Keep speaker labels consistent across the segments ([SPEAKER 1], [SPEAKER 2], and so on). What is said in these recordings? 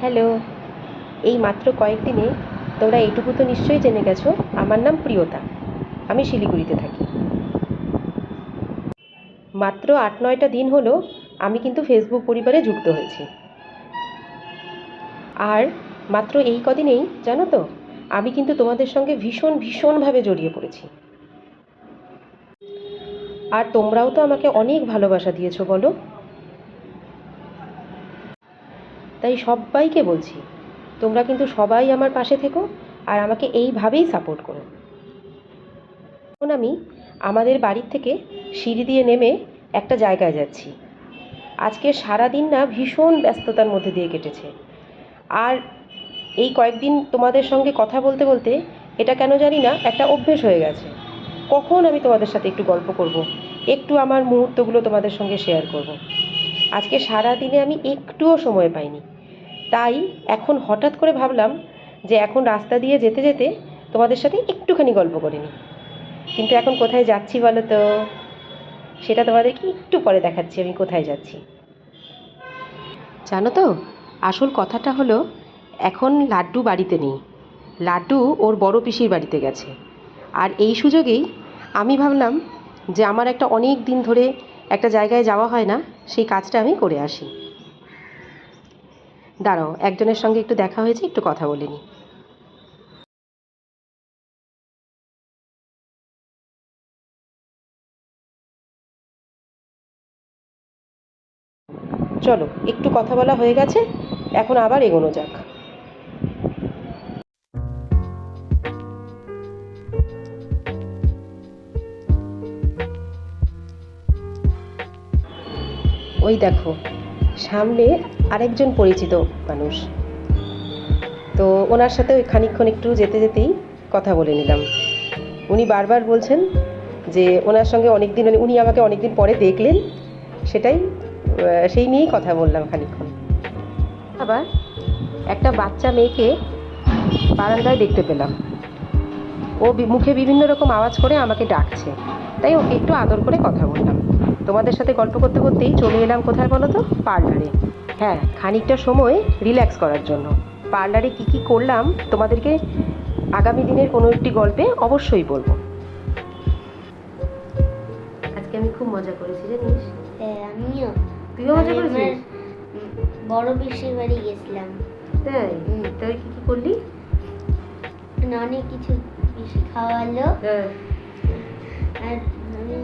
[SPEAKER 1] Hello. এই মাত্র কয়েকদিনে তোমরা এইটুকু তো নিশ্চয়ই জেনে গেছো, আমার নাম প্রিয়তা। আমি শিলিগুড়িতে থাকি। মাত্র ৮-৯টা দিন হলো আমি কিন্তু ফেসবুক পরিবারে যুক্ত হয়েছি। আর মাত্র এই কদিনেই জানো তো, আমি কিন্তু তোমাদের সঙ্গে ভীষণভাবে জড়িয়ে পড়েছি। আর তোমরাও তো আমাকে অনেক ভালোবাসা দিয়েছো বলো। তাই সবাইকে বলছি, তোমরা কিন্তু সবাই আমার পাশে থেকো আর আমাকে এইভাবেই সাপোর্ট করো। এখন আমি আমাদের বাড়ির থেকে সিঁড়ি দিয়ে নেমে একটা জায়গায় যাচ্ছি। আজকে সারাদিন না ভীষণ ব্যস্ততার মধ্যে দিয়ে কেটেছে। আর এই কয়েকদিন তোমাদের সঙ্গে কথা বলতে বলতে এটা কেন জানি না একটা অভ্যেস হয়ে গেছে। কখন আমি তোমাদের সাথে একটু গল্প করব, একটু আমার মুহূর্তগুলো তোমাদের সঙ্গে শেয়ার করব। আজকে সারা দিনে আমি একটুও সময় পাইনি। তাই এখন হঠাৎ করে ভাবলাম যে এখন রাস্তা দিয়ে যেতে যেতে তোমাদের সাথে একটুখানি গল্প করে নিই। কিন্তু এখন কোথায় যাচ্ছি বলো তো? সেটা তোমাদেরকে একটু পরে দেখাচ্ছি আমি কোথায় যাচ্ছি। জানো তো, আসল কথাটা হলো, এখন লাড্ডু বাড়িতে নেই। লাড্ডু ওর বড় পিসির বাড়িতে গেছে। আর এই সুযোগেই আমি ভাবলাম যে আমার একটা অনেক দিন ধরে একটা জায়গায় যাওয়া হয় না, সেই কাজটা আমি করে আসি। দাঁড়াও, একজনের সঙ্গে একটু দেখা হয়েছে, একটু কথা বলে নিই। চলো, একটু কথা বলা হয়ে গেছে, এখন আবার এগোনো যাক। ওই দেখো, সামনে আরেকজন পরিচিত মানুষ। তো ওনার সাথে ওই খানিকক্ষণ একটু যেতে যেতেই কথা বলে নিলাম। উনি বারবার বলছেন যে ওনার সঙ্গে অনেকদিন, মানে উনি আমাকে অনেকদিন পরে দেখলেন, সেটাই সেই নিয়েই কথা বললাম খানিকক্ষণ। আবার একটা বাচ্চা মেয়েকে বারান্দায় দেখতে পেলাম। ও মুখে বিভিন্ন রকম আওয়াজ করে আমাকে ডাকছে, তাই ওকে একটু আদর করে কথা বললাম। তোমাদের সাথে গল্প করতে করতেই চলে এলাম কোথায় বলো তো? পার্লারে। হ্যাঁ, খানিকটা সময় রিল্যাক্স করার জন্য। পার্লারে কী কী করলাম তোমাদেরকে আগামী দিনের কোনো একটি গল্পে অবশ্যই বলবো। আজকে আমি খুব মজা করেছি জানিস?
[SPEAKER 2] হ্যাঁ, আমিও।
[SPEAKER 1] তুইও মজা করেছিস?
[SPEAKER 2] বড় পিসির বাড়ি গেছিলাম।
[SPEAKER 1] তাই? তুই কী কী করলি?
[SPEAKER 2] অনেক কিছু পিসি খাওয়ালো।
[SPEAKER 1] হ্যাঁ।
[SPEAKER 2] আর আমি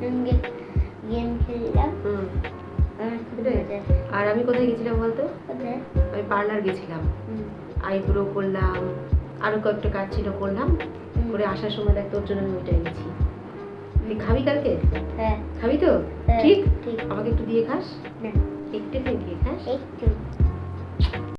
[SPEAKER 2] সঙ্গে গেম খেললাম।
[SPEAKER 1] আর আমি কোথায় গেছিলাম বলতো?
[SPEAKER 2] কোথায়?
[SPEAKER 1] আমি পার্লার গেছিলাম, আইব্রো করলাম, আরও কয়েকটা কাজ ছিল করলাম। করে আসার সময় দেখ তোর জন্য আমি ওইটাই গেছি। তুই খাবি কালকে?
[SPEAKER 2] হ্যাঁ।
[SPEAKER 1] খাবি তো?
[SPEAKER 2] হ্যাঁ,
[SPEAKER 1] ঠিক
[SPEAKER 2] ঠিক।
[SPEAKER 1] আমাকে একটু দিয়ে খাস?
[SPEAKER 2] না,
[SPEAKER 1] একটু দিয়ে খাস?
[SPEAKER 2] একটু।